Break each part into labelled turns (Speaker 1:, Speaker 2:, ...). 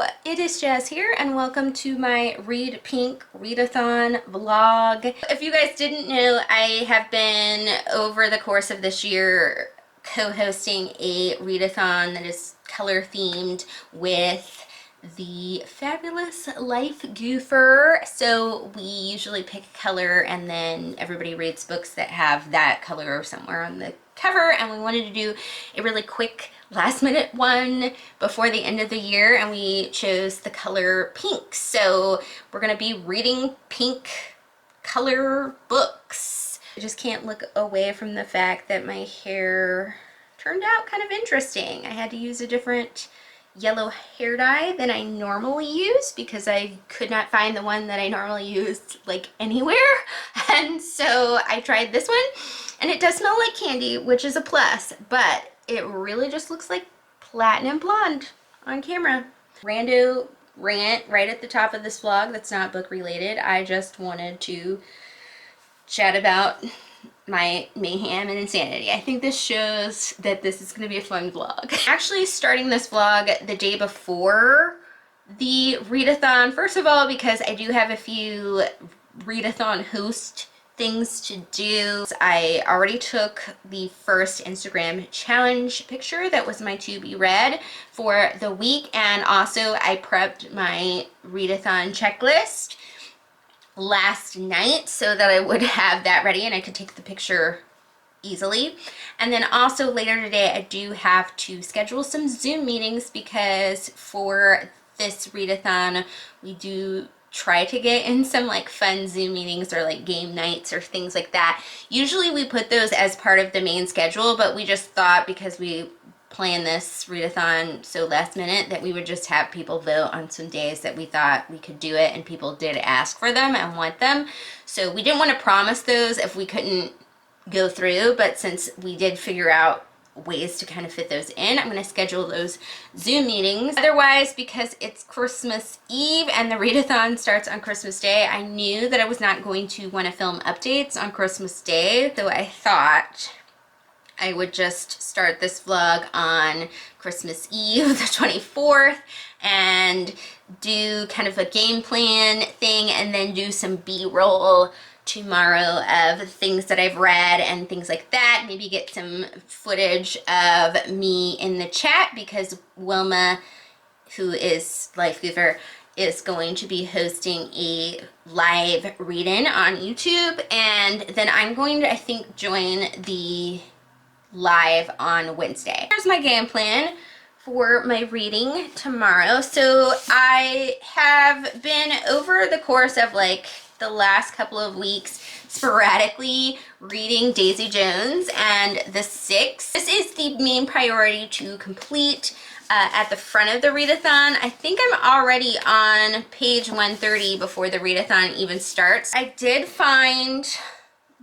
Speaker 1: Hello, it is Jazz here and welcome to my Read Pink Readathon vlog. If you guys didn't know, I have been over the course of this year co-hosting a readathon that is color themed with the fabulous Lifegoofer. So we usually pick a color and then everybody reads books that have that color somewhere on the cover, and we wanted to do a really quick last minute one before the end of the year, and we chose the color pink. So we're gonna be reading pink color books. I just can't look away from the fact that my hair turned out kind of interesting. I had to use a different yellow hair dye than I normally use because I could not find the one that I normally use like anywhere, and so I tried this one, and it does smell like candy, which is a plus, but it really just looks like platinum blonde on camera. Rando rant right at the top of this vlog that's not book related. I just wanted to chat about my mayhem and insanity. I think this shows that this is going to be a fun vlog. Actually starting this vlog the day before the readathon, first of all because I do have a few readathon host things to do. I already took the first Instagram challenge picture that was my to be read for the week, and also I prepped my readathon checklist last night so that I would have that ready and I could take the picture easily. And then also later today I do have to schedule some Zoom meetings because for this readathon we do try to get in some like fun Zoom meetings or like game nights or things like that. Usually we put those as part of the main schedule, but we just thought because we plan this readathon so last minute that we would just have people vote on some days that we thought we could do it, and people did ask for them and want them. So we didn't want to promise those if we couldn't go through, but since we did figure out ways to kind of fit those in, I'm going to schedule those Zoom meetings. Otherwise, because it's Christmas Eve and the readathon starts on Christmas Day, I knew that I was not going to want to film updates on Christmas Day, so I thought I would just start this vlog on Christmas Eve, the 24th, and do kind of a game plan thing and then do some B-roll tomorrow of things that I've read and things like that. Maybe get some footage of me in the chat because Wilma, who is Lifegoofer, is going to be hosting a live read-in on YouTube, and then I'm going to, I think, join the live on Wednesday. Here's my game plan for my reading tomorrow. So I have been over the course of like the last couple of weeks sporadically reading Daisy Jones and the Six. This is the main priority to complete at the front of the readathon. I think I'm already on page 130 before the readathon even starts. I did find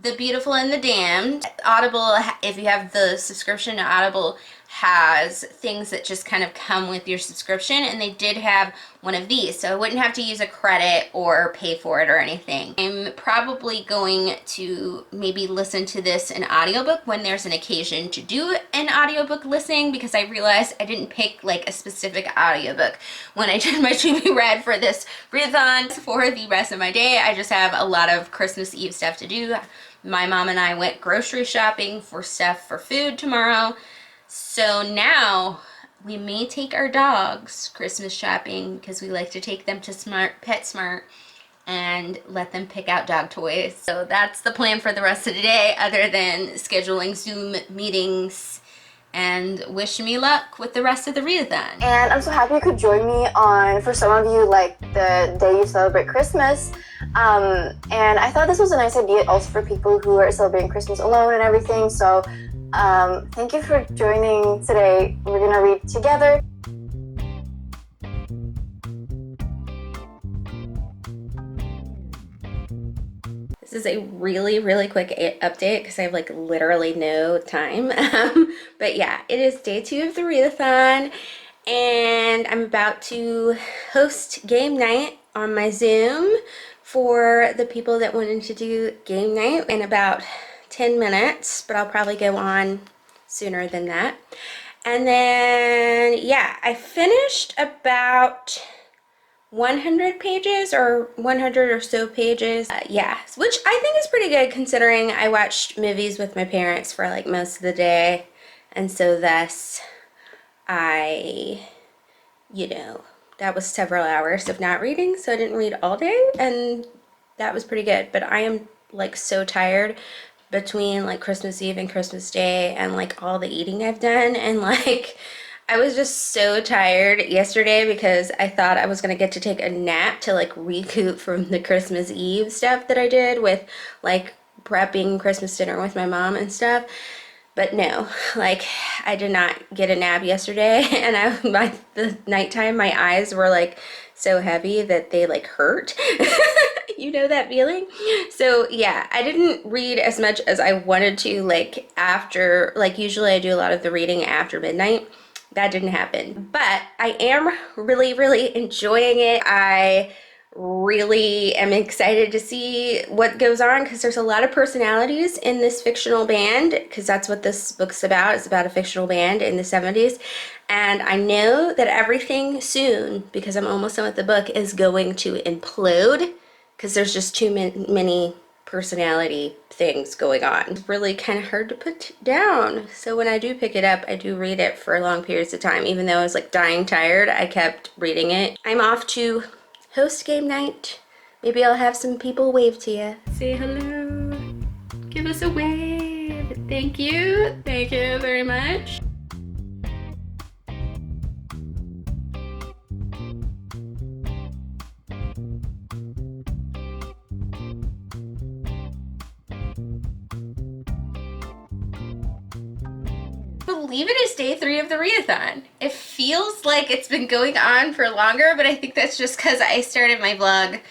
Speaker 1: The Beautiful and the Damned. Audible, if you have the subscription to Audible, has things that just kind of come with your subscription, and they did have one of these, so I wouldn't have to use a credit or pay for it or anything. I'm probably going to maybe listen to this in audiobook when there's an occasion to do an audiobook listening, because I realized I didn't pick like a specific audiobook when I did my to be read for this readathon. For the rest of my day, I just have a lot of Christmas Eve stuff to do. My mom and I went grocery shopping for stuff for food tomorrow. So now we may take our dogs Christmas shopping because we like to take them to PetSmart and let them pick out dog toys. So that's the plan for the rest of the day, other than scheduling Zoom meetings, and wish me luck with the rest of the readathon.
Speaker 2: And I'm so happy you could join me on, for some of you, like the day you celebrate Christmas. And I thought this was a nice idea also for people who are celebrating Christmas alone and everything. So thank you for joining today. We're gonna read together.
Speaker 1: This is a really quick update because I have like literally no time. But yeah, it is day 2 of the readathon, and I'm about to host game night on my Zoom for the people that wanted to do game night in about 10 minutes, but I'll probably go on sooner than that. And then, yeah, I finished about 100 pages or 100 or so pages. Yeah, which I think is pretty good considering I watched movies with my parents for like most of the day. And so thus I, you know, that was several hours of not reading. So I didn't read all day and that was pretty good. But I am like so tired between like Christmas Eve and Christmas Day and like all the eating I've done, and like I was just so tired yesterday because I thought I was gonna get to take a nap to like recoup from the Christmas Eve stuff that I did with like prepping Christmas dinner with my mom and stuff. But no, like I did not get a nap yesterday, and by the nighttime my eyes were like so heavy that they like hurt. You know that feeling? So yeah, I didn't read as much as I wanted to, like after, like usually I do a lot of the reading after midnight. That didn't happen, but I am really enjoying it. I really am excited to see what goes on because there's a lot of personalities in this fictional band, because that's what this book's about. It's about a fictional band in the 70s. And I know that everything soon, because I'm almost done with the book, is going to implode because there's just too many personality things going on. It's really kind of hard to put down. So when I do pick it up, I do read it for long periods of time. Even though I was like dying tired, I kept reading it. I'm off to host game night. Maybe I'll have some people wave to you. Say hello. Give us a wave. Thank you. Thank you very much. I believe it is day 3 of the readathon. It feels like it's been going on for longer, but I think that's just because I started my vlog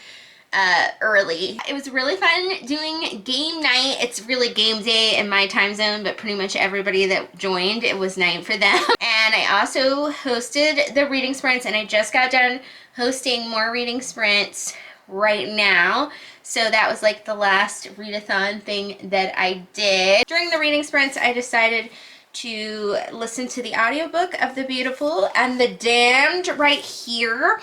Speaker 1: early. It was really fun doing game night. It's really game day in my time zone, but pretty much everybody that joined, it was night for them. And I also hosted the reading sprints, and I just got done hosting more reading sprints right now. So that was like the last readathon thing that I did. During the reading sprints, I decided to listen to the audiobook of The Beautiful and the Damned right here,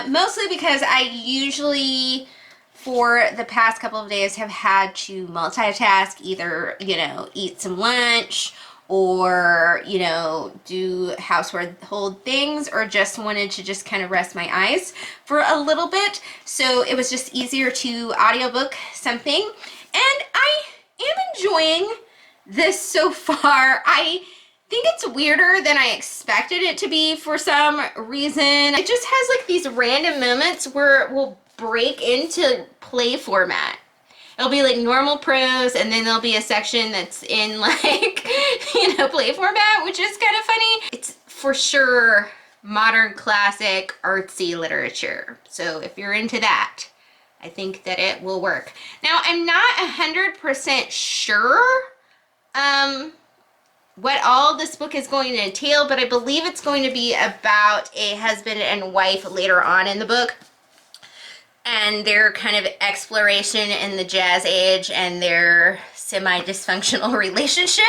Speaker 1: mostly because I usually for the past couple of days have had to multitask, either, you know, eat some lunch or, you know, do household things, or just wanted to just kind of rest my eyes for a little bit. So it was just easier to audiobook something, and I am enjoying this so far. I think it's weirder than I expected it to be for some reason. It just has like these random moments where it will break into play format. It'll be like normal prose, and then there'll be a section that's in like, you know, play format, which is kind of funny. It's for sure modern classic artsy literature. So if you're into that, I think that it will work. Now, I'm not 100% sure what all this book is going to entail, but I believe it's going to be about a husband and wife later on in the book, and their kind of exploration in the jazz age and their semi-dysfunctional relationship.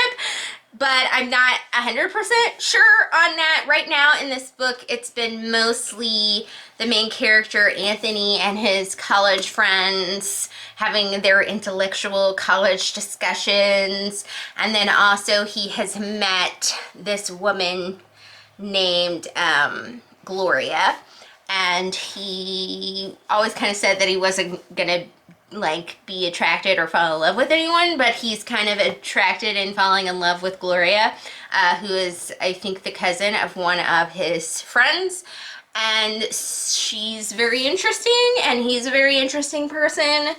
Speaker 1: But I'm not 100% sure on that. Right now in this book, it's been mostly the main character, Anthony, and his college friends having their intellectual college discussions. And then also he has met this woman named Gloria. And he always kind of said that he wasn't gonna like be attracted or fall in love with anyone, but he's kind of attracted and falling in love with Gloria, who is, I think, the cousin of one of his friends. And she's very interesting, and he's a very interesting person,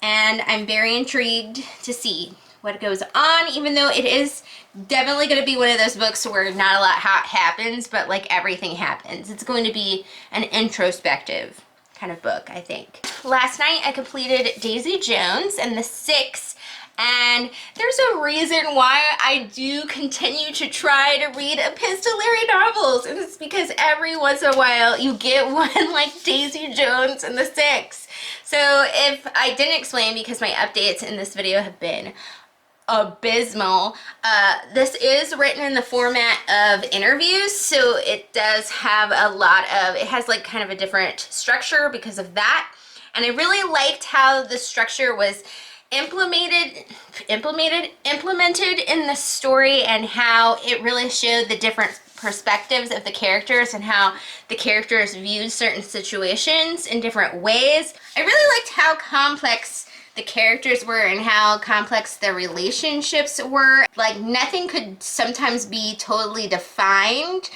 Speaker 1: and I'm very intrigued to see what goes on, even though it is definitely going to be one of those books where not a lot happens, but like everything happens. It's going to be an introspective kind of book, I think. Last night I completed Daisy Jones and the Six, and there's a reason why I do continue to try to read epistolary novels, and it's because every once in a while you get one like Daisy Jones and the Six. So if I didn't explain, because my updates in this video have been abysmal. This is written in the format of interviews, so it does have a lot of, it has like kind of a different structure because of that. And I really liked how the structure was implemented in the story, and how it really showed the different perspectives of the characters and how the characters viewed certain situations in different ways. I really liked how complex the characters were and how complex the relationships were. Like, nothing could sometimes be totally defined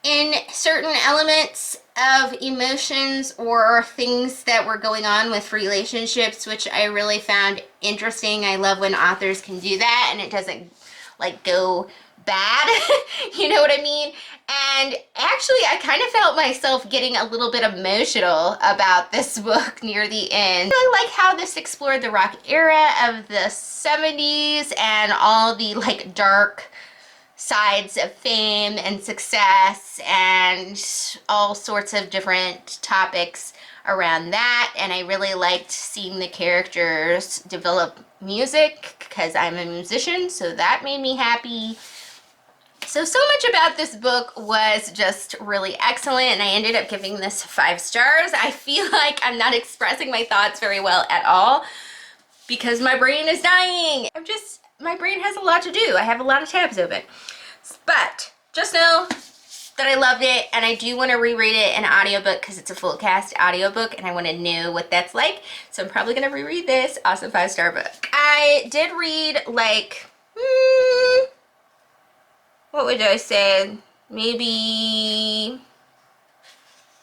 Speaker 1: in certain elements of emotions or things that were going on with relationships, which I really found interesting. I love when authors can do that and it doesn't like go bad. You know what I mean? And actually, I kind of felt myself getting a little bit emotional about this book near the end. I like how this explored the rock era of the 70s and all the like dark sides of fame and success and all sorts of different topics around that. And I really liked seeing the characters develop music because I'm a musician, so that made me happy. So much about this book was just really excellent, and I ended up giving this 5 stars. I feel like I'm not expressing my thoughts very well at all because my brain is dying. My brain has a lot to do. I have a lot of tabs open. But just know that I loved it, and I do want to reread it in audiobook because it's a full cast audiobook and I want to know what that's like. So I'm probably going to reread this awesome 5-star book. I did read like, what would I say? Maybe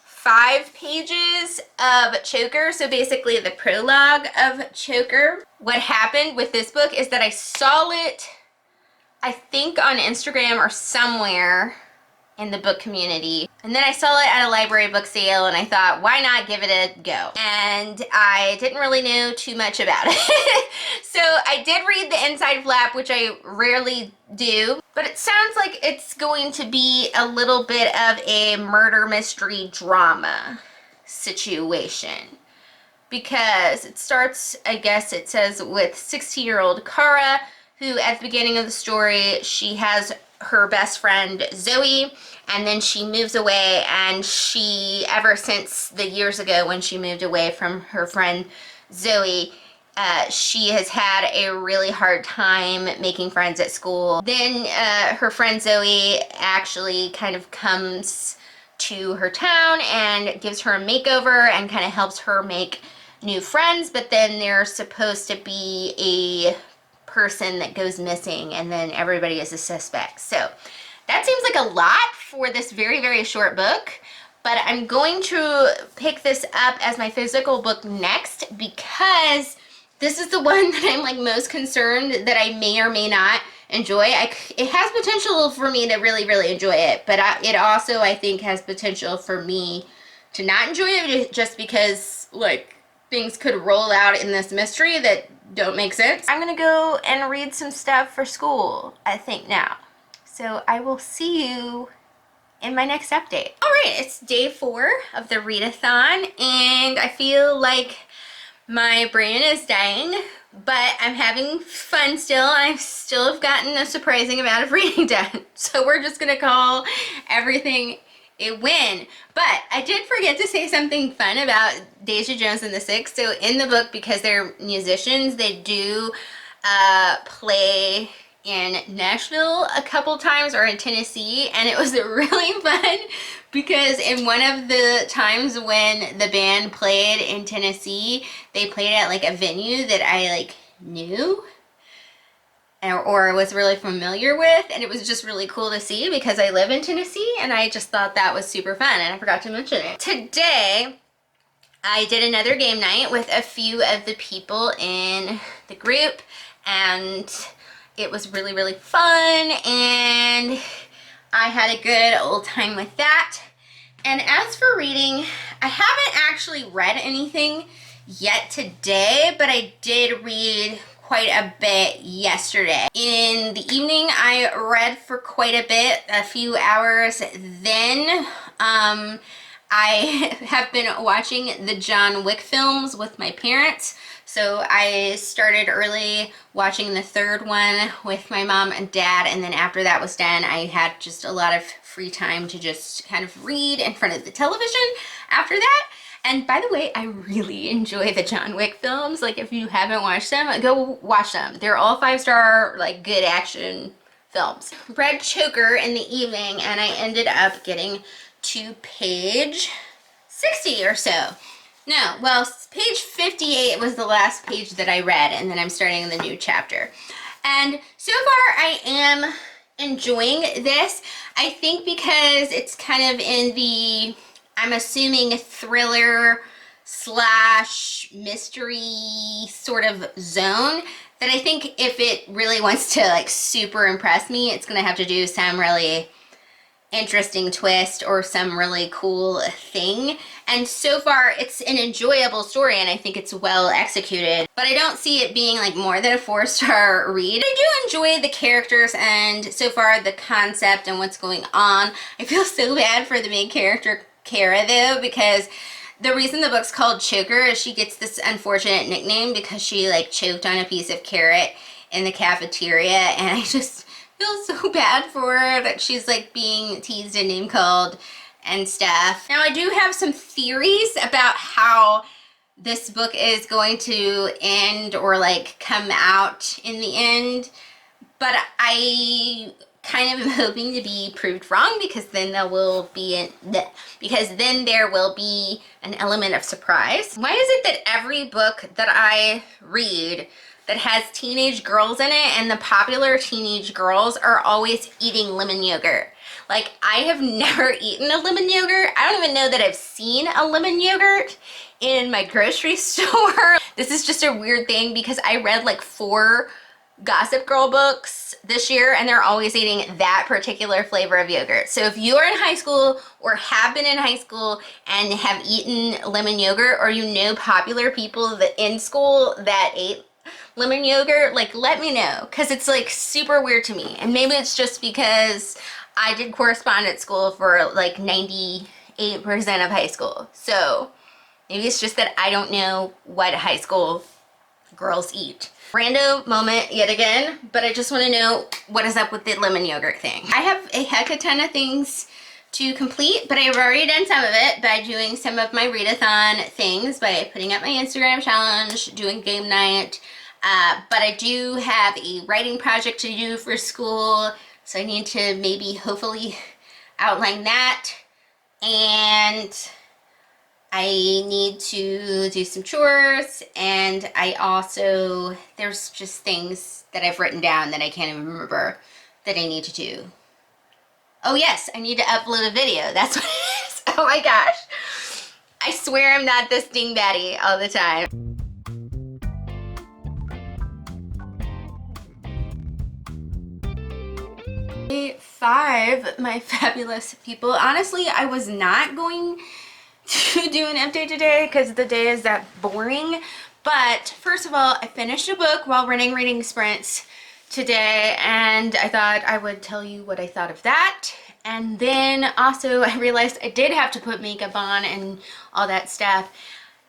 Speaker 1: 5 pages of Choker. So basically the prologue of Choker. What happened with this book is that I saw it, I think on Instagram or somewhere in the book community. And then I saw it at a library book sale and I thought, why not give it a go? And I didn't really know too much about it. So I did read the inside flap, which I rarely do, but it sounds like it's going to be a little bit of a murder mystery drama situation. Because it starts, I guess it says, with 16-year-old Kara, who at the beginning of the story, she has her best friend Zoe, and then she moves away, and she, ever since the years ago when she moved away from her friend Zoe, she has had a really hard time making friends at school. Then her friend Zoe actually kind of comes to her town and gives her a makeover and kind of helps her make new friends, but then there's supposed to be a person that goes missing and then everybody is a suspect. So that seems like a lot for this very, very short book, but I'm going to pick this up as my physical book next because this is the one that I'm like most concerned that I may or may not enjoy. It has potential for me to really, really enjoy it, but it also, I think, has potential for me to not enjoy it just because like things could roll out in this mystery that don't make sense. I'm gonna go and read some stuff for school, I think, now. So I will see you in my next update. All right, it's day 4 of the readathon, and I feel like my brain is dying, but I'm having fun still. I still have gotten a surprising amount of reading done. So we're just gonna call everything a win. But I did forget to say something fun about Deja Jones and the Six. So in the book, because they're musicians, they do play in Nashville a couple times, or in Tennessee, and it was really fun because in one of the times when the band played in Tennessee, they played at like a venue that I like knew or was really familiar with, and it was just really cool to see because I live in Tennessee, and I just thought that was super fun, and I forgot to mention it. Today I did another game night with a few of the people in the group, and it was really, really fun, and I had a good old time with that. And as for reading, I haven't actually read anything yet today, but I did read quite a bit yesterday. In the evening, I read for quite a bit, a few hours. Then I have been watching the John Wick films with my parents. So I started early watching the third one with my mom and dad, and then after that was done, I had just a lot of free time to just kind of read in front of the television after that. And by the way, I really enjoy the John Wick films. Like, if you haven't watched them, go watch them. They're all 5-star, like, good action films. Read Choker in the evening, and I ended up getting to page 60 or so. No, well, page 58 was the last page that I read, and then I'm starting the new chapter. And so far, I am enjoying this. I think because it's kind of in the, I'm assuming, thriller slash mystery sort of zone, that I think if it really wants to, like, super impress me, it's gonna have to do some really interesting twist or some really cool thing. And so far it's an enjoyable story, and I think it's well executed, but I don't see it being like more than a 4-star read. I do enjoy the characters and so far the concept and what's going on. I feel so bad for the main character, Kara, though, because the reason the book's called Choker is she gets this unfortunate nickname because she like choked on a piece of carrot in the cafeteria, and I just feel so bad for her that she's like being teased and name called and stuff. Now, I do have some theories about how this book is going to end or like come out in the end, but I kind of am hoping to be proved wrong, because then there will be an element of surprise. Why is it that every book that I read that has teenage girls in it, and the popular teenage girls are always eating lemon yogurt? Like, I have never eaten a lemon yogurt. I don't even know that I've seen a lemon yogurt in my grocery store. This is just a weird thing because I read like 4 Gossip Girl books this year, and they're always eating that particular flavor of yogurt. So if you're in high school or have been in high school and have eaten lemon yogurt, or you know popular people that in school that ate lemon yogurt, like, let me know, because it's like super weird to me. And maybe it's just because I did correspondence school for like 98% of high school, so maybe it's just that I don't know what high school girls eat. Rando moment yet again, but I just want to know what is up with the lemon yogurt thing. I have a heck of a ton of things to complete, but I've already done some of it by doing some of my readathon things, by putting up my Instagram challenge, doing game night, but I do have a writing project to do for school, so I need to maybe hopefully outline that, and I need to do some chores, and I also, there's just things that I've written down that I can't even remember that I need to do. Oh yes, I need to upload a video. That's what it is. Oh my gosh. I swear I'm not this dingbatty all the time. Day 5, my fabulous people. Honestly, I was not going to do an update today because the day is that boring, but first of all, I finished a book while running reading sprints today, and I thought I would tell you what I thought of that. And then also I realized I did have to put makeup on and all that stuff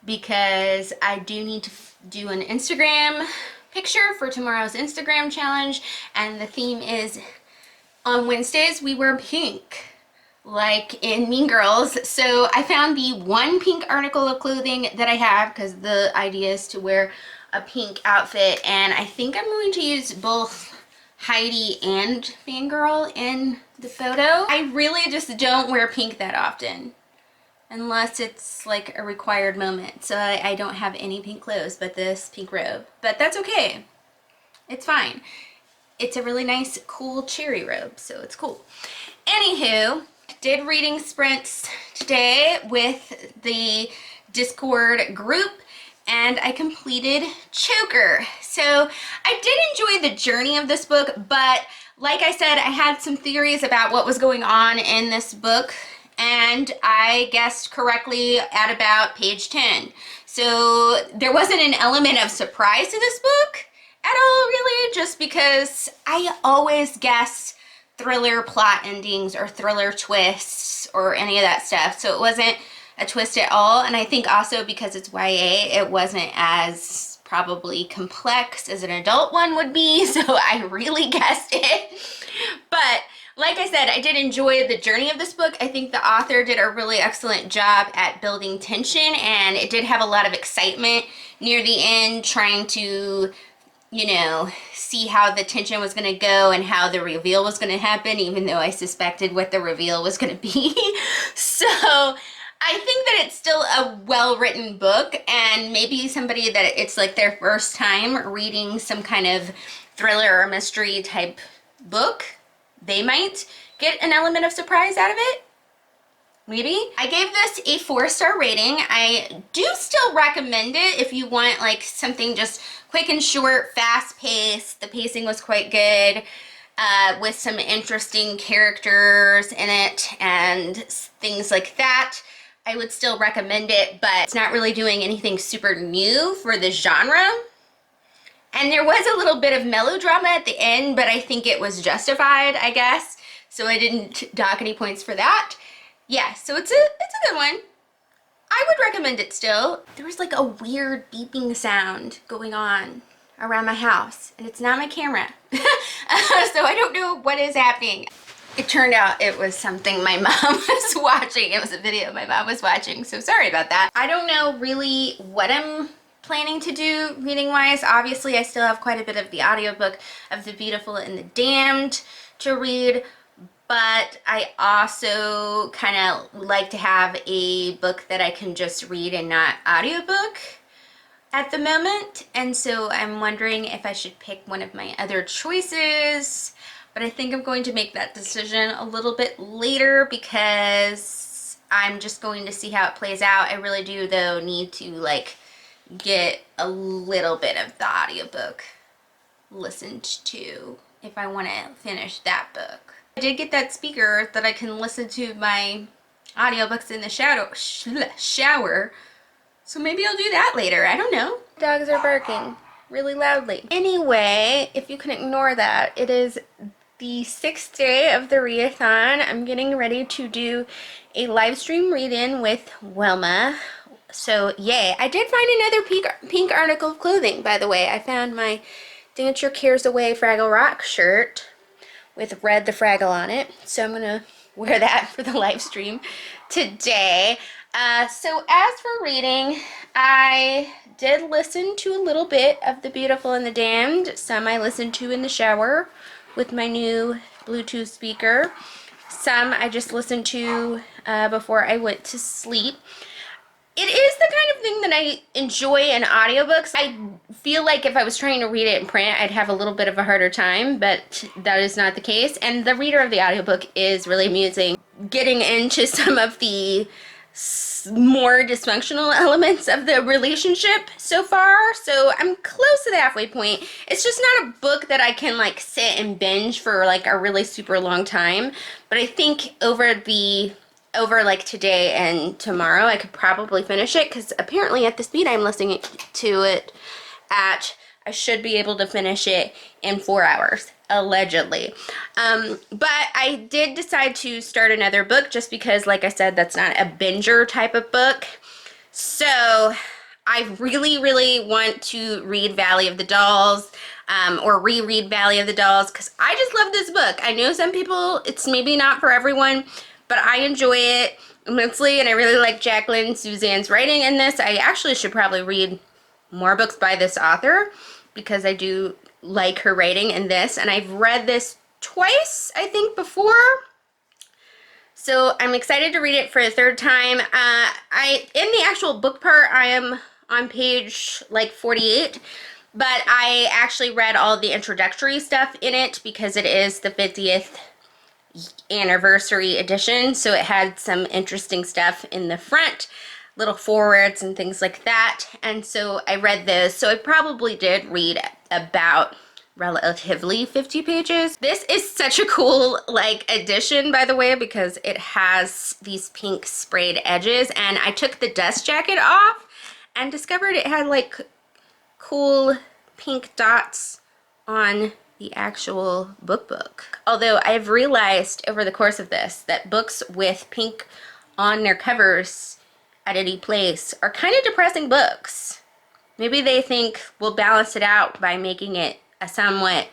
Speaker 1: because I do need to do an Instagram picture for tomorrow's Instagram challenge, and the theme is, on Wednesdays we wear pink, like in Mean Girls. So I found the one pink article of clothing that I have, because the idea is to wear a pink outfit, and I think I'm going to use both Heidi and Fangirl in the photo. I really just don't wear pink that often unless it's like a required moment, so I don't have any pink clothes but this pink robe, but that's okay, it's fine. It's a really nice cool cherry robe, so it's cool. Anywho, did reading sprints today with the Discord group, and I completed Choker. So I did enjoy the journey of this book, but like I said, I had some theories about what was going on in this book, and I guessed correctly at about page 10. So there wasn't an element of surprise to this book at all, really, just because I always guess thriller plot endings or thriller twists or any of that stuff. So it wasn't a twist at all. And I think also because it's YA, it wasn't as probably complex as an adult one would be. So I really guessed it. But like I said, I did enjoy the journey of this book. I think the author did a really excellent job at building tension, and it did have a lot of excitement near the end, trying to, you know, see how the tension was going to go and how the reveal was going to happen, even though I suspected what the reveal was going to be. So I think that it's still a well-written book, and maybe somebody that it's like their first time reading some kind of thriller or mystery type book, they might get an element of surprise out of it. Maybe. I gave this a 4-star rating. I do still recommend it if you want like something just quick and short, fast paced. The pacing was quite good, with some interesting characters in it and things like that. I would still recommend it, but it's not really doing anything super new for the genre. And there was a little bit of melodrama at the end, but I think it was justified, I guess. So I didn't dock any points for that. Yeah, so it's a good one. I would recommend it still. There was like a weird beeping sound going on around my house, and it's not my camera. So I don't know what is happening. It turned out it was something my mom was watching. It was a video my mom was watching, so sorry about that. I don't know really what I'm planning to do reading wise. Obviously I still have quite a bit of the audiobook of The Beautiful and the Damned to read, but I also kind of like to have a book that I can just read and not audiobook at the moment, and so I'm wondering if I should pick one of my other choices, but I think I'm going to make that decision a little bit later because I'm just going to see how it plays out. I really do though need to like get a little bit of the audiobook listened to if I want to finish that book. I did get that speaker that I can listen to my audiobooks in the shower, so maybe I'll do that later. I don't know. Dogs are barking really loudly. Anyway, if you can ignore that, it is the 6th day of the readathon. I'm getting ready to do a live stream read-in with Wilma. So yay. I did find another pink article of clothing, by the way. I found my Dance Your Cares Away Fraggle Rock shirt with Red the Fraggle on it. So I'm gonna wear that for the live stream today. So as for reading, I did listen to a little bit of The Beautiful and the Damned. Some I listened to in the shower with my new Bluetooth speaker. Some I just listened to before I went to sleep. It is the kind of thing that I enjoy in audiobooks. I feel like if I was trying to read it in print, I'd have a little bit of a harder time, but that is not the case. And the reader of the audiobook is really amusing. Getting into some of the more dysfunctional elements of the relationship so far. So I'm close to the halfway point. It's just not a book that I can like sit and binge for like a really super long time. But I think over like today and tomorrow I could probably finish it, because apparently at the speed I'm listening to it at, I should be able to finish it in 4 hours, allegedly. But I did decide to start another book just because, like I said, that's not a binger type of book. So I really want to read Valley of the Dolls, or reread Valley of the Dolls, because I just love this book. I know some people, it's maybe not for everyone, but I enjoy it immensely, and I really like Jacqueline Suzanne's writing in this. I actually should probably read more books by this author because I do like her writing in this, and I've read this twice, I think, before. So I'm excited to read it for a third time. In the actual book part, I am on page like 48, but I actually read all the introductory stuff in it because it is the 50th anniversary edition, so it had some interesting stuff in the front, little forwards and things like that, and so I read those. So I probably did read about relatively 50 pages. This is such a cool like edition, by the way, because it has these pink sprayed edges, and I took the dust jacket off and discovered it had like cool pink dots on the actual book. Although I've realized over the course of this that books with pink on their covers at any place are kind of depressing books. Maybe they think we'll balance it out by making it a somewhat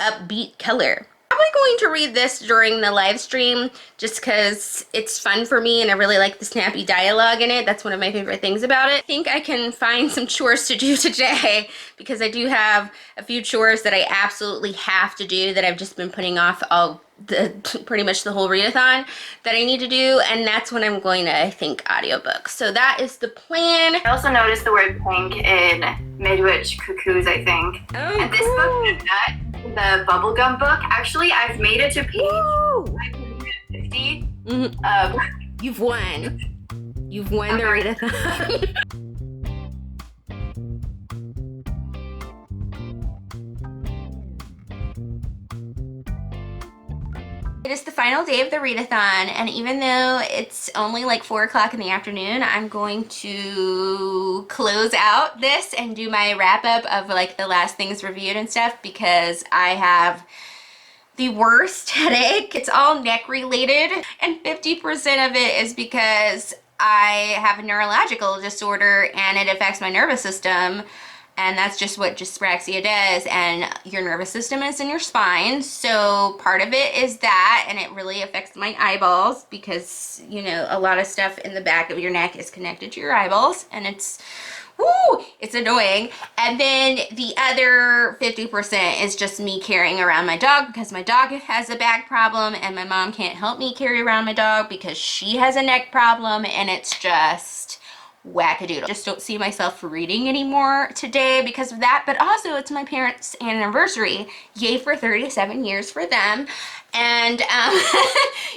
Speaker 1: upbeat color. Probably going to read this during the live stream just because it's fun for me and I really like the snappy dialogue in it. That's one of my favorite things about it. I think I can find some chores to do today because I do have a few chores that I absolutely have to do that I've just been putting off pretty much the whole readathon that I need to do, and that's when I'm going to, I think, audiobook. So that is the plan.
Speaker 2: I also noticed the word pink in Midwich Cuckoos, I think.
Speaker 1: Oh,
Speaker 2: and this book, the bubblegum book, actually, I've made it to page 550.
Speaker 1: You've won. You've won the readathon. It is the final day of the readathon, and even though it's only like 4 o'clock in the afternoon, I'm going to close out this and do my wrap up of like the last things reviewed and stuff because I have the worst headache. It's all neck related, and 50% of it is because I have a neurological disorder and it affects my nervous system. And that's just what dyspraxia does, and your nervous system is in your spine, so part of it is that, and it really affects my eyeballs because, you know, a lot of stuff in the back of your neck is connected to your eyeballs, and it's annoying. And then the other 50% is just me carrying around my dog because my dog has a back problem, and my mom can't help me carry around my dog because she has a neck problem, and it's just wackadoodle. Just don't see myself reading anymore today because of that, but also it's my parents' anniversary. Yay for 37 years for them. And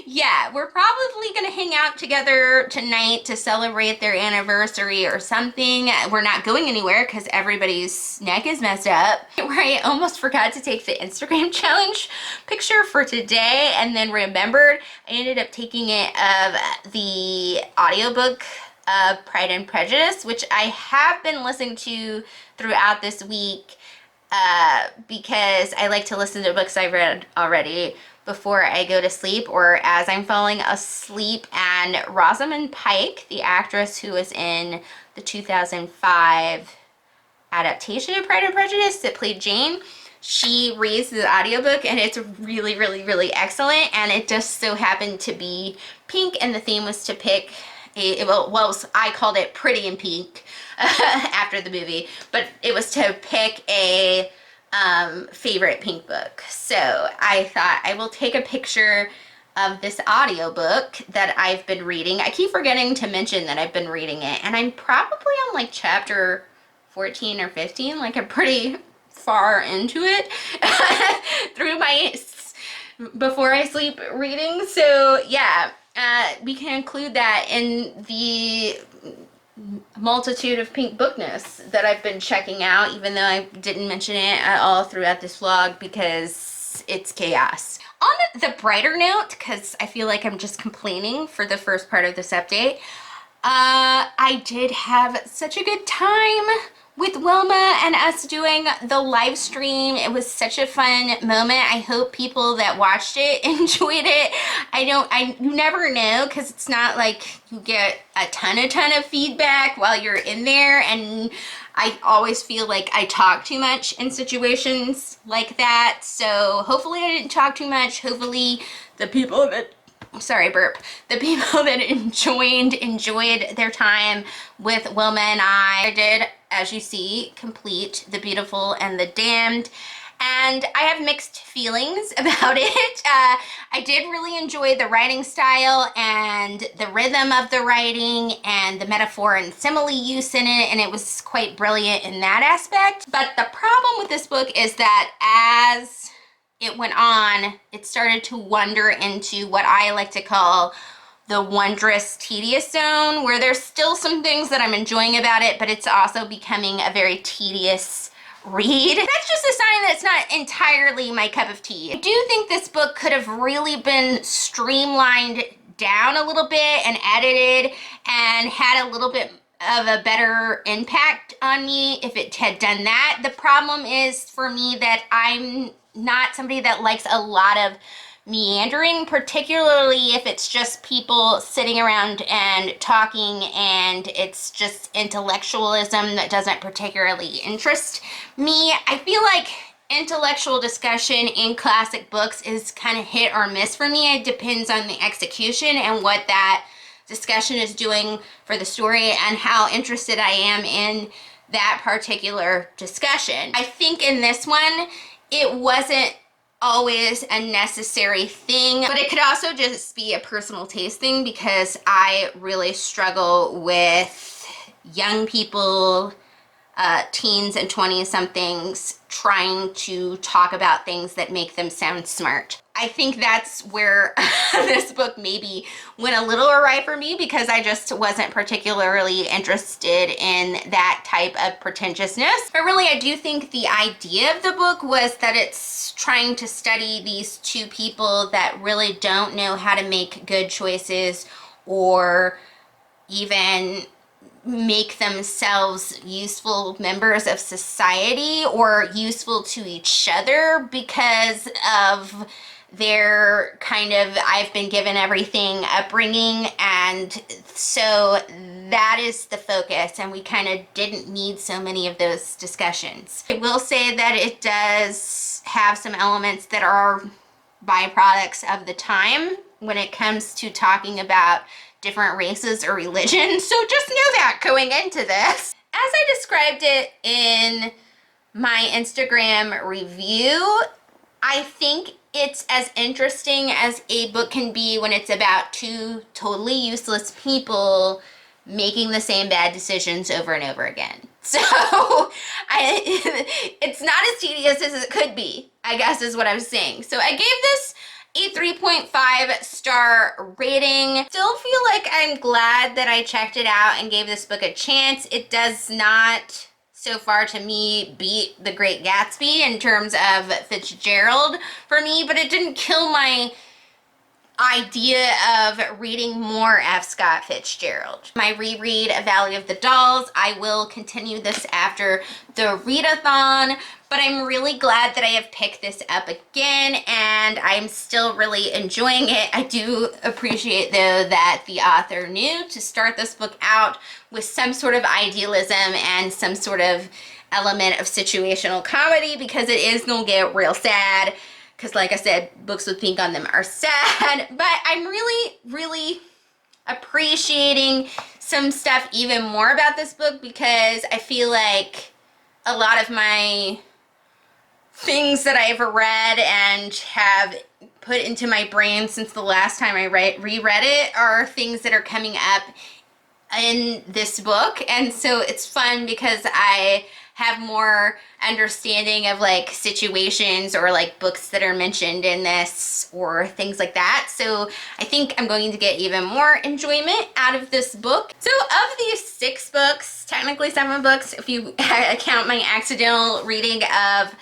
Speaker 1: yeah, we're probably gonna hang out together tonight to celebrate their anniversary or something. We're not going anywhere because everybody's neck is messed up. I almost forgot to take the Instagram challenge picture for today and then remembered. I ended up taking it of the audiobook Pride and Prejudice, which I have been listening to throughout this week because I like to listen to books I've read already before I go to sleep or as I'm falling asleep. And Rosamund Pike, the actress who was in the 2005 adaptation of Pride and Prejudice that played Jane, she reads the audiobook and it's really, really, really excellent. And it just so happened to be pink, and the theme was to pick I called it Pretty in Pink after the movie, but it was to pick a favorite pink book. So I thought I will take a picture of this audiobook that I've been reading. I keep forgetting to mention that I've been reading it, and I'm probably on like chapter 14 or 15, like I'm pretty far into it through my before I sleep reading. So yeah. We can include that in the multitude of pink bookness that I've been checking out, even though I didn't mention it at all throughout this vlog because it's chaos. On the brighter note, because I feel like I'm just complaining for the first part of this update, I did have such a good time with Wilma and us doing the live stream. It was such a fun moment. I hope people that watched it enjoyed it. You never know because it's not like you get a ton of feedback while you're in there, and I always feel like I talk too much in situations like that. So hopefully I didn't talk too much. Hopefully the people that the people that enjoyed their time with Wilma and I did, as you see, complete The Beautiful and the Damned, and I have mixed feelings about it. I did really enjoy the writing style and the rhythm of the writing and the metaphor and simile use in it, and it was quite brilliant in that aspect. But the problem with this book is that as it went on, it started to wander into what I like to call the wondrous tedious zone, where there's still some things that I'm enjoying about it, but it's also becoming a very tedious read. That's just a sign that it's not entirely my cup of tea. I do think this book could have really been streamlined down a little bit and edited and had a little bit of a better impact on me if it had done that. The problem is for me that I'm not somebody that likes a lot of meandering, particularly if it's just people sitting around and talking and it's just intellectualism that doesn't particularly interest me. I feel like intellectual discussion in classic books is kind of hit or miss for me. It depends on the execution and what that discussion is doing for the story and how interested I am in that particular discussion. I think in this one, it wasn't always a necessary thing, but it could also just be a personal taste thing because I really struggle with young people, teens and 20-somethings trying to talk about things that make them sound smart. I think that's where this book maybe went a little awry for me because I just wasn't particularly interested in that type of pretentiousness. But really, I do think the idea of the book was that it's trying to study these two people that really don't know how to make good choices or even make themselves useful members of society or useful to each other because of their kind of I've been given everything upbringing, and so that is the focus, and we kind of didn't need so many of those discussions. I will say that it does have some elements that are byproducts of the time when it comes to talking about different races or religions, so just know that going into this. As I described it in my Instagram review, I think it's as interesting as a book can be when it's about two totally useless people making the same bad decisions over and over again. So it's not as tedious as it could be, I guess is what I was saying. So I gave this a 3.5 star rating. Still feel like I'm glad that I checked it out and gave this book a chance. It does not, so far to me, beat The Great Gatsby in terms of Fitzgerald for me, but it didn't kill my idea of reading more F. Scott Fitzgerald. My reread of Valley of the Dolls, I will continue this after the readathon, but I'm really glad that I have picked this up again and I'm still really enjoying it. I do appreciate though that the author knew to start this book out with some sort of idealism and some sort of element of situational comedy because it is gonna get real sad. Because like I said, books with pink on them are sad, but I'm really appreciating some stuff even more about this book because I feel like a lot of my things that I've read and have put into my brain since the last time I reread it are things that are coming up in this book, and so it's fun because I have more understanding of like situations or like books that are mentioned in this or things like that. So I think I'm going to get even more enjoyment out of this book. So of these 6 books, technically 7 books, if you count my accidental reading of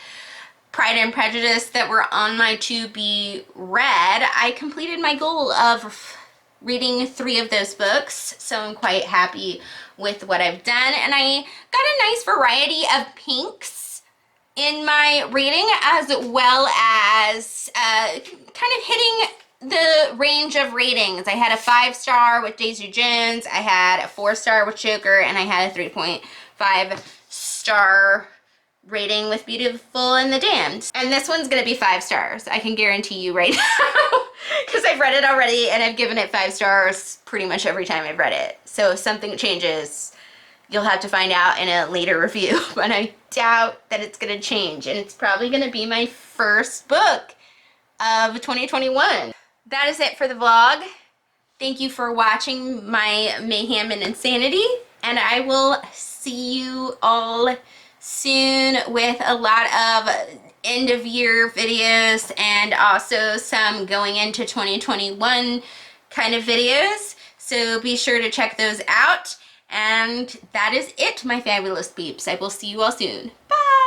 Speaker 1: Pride and Prejudice that were on my to be read, I completed my goal of reading 3 of those books, so I'm quite happy with what I've done, and I got a nice variety of pinks in my reading as well as kind of hitting the range of ratings. I had a 5-star with Daisy Jones, I had a 4-star with Joker, and I had a 3.5 star rating with Beautiful and the Damned. And this one's gonna be 5 stars, I can guarantee you right now, because I've read it already and I've given it 5 stars pretty much every time I've read it. So if something changes, you'll have to find out in a later review, but I doubt that it's gonna change, and it's probably gonna be my first book of 2021. That is it for the vlog. Thank you for watching my mayhem and insanity, and I will see you all soon with a lot of end of year videos and also some going into 2021 kind of videos. So be sure to check those out. And that is it, my fabulous peeps. I will see you all soon. Bye!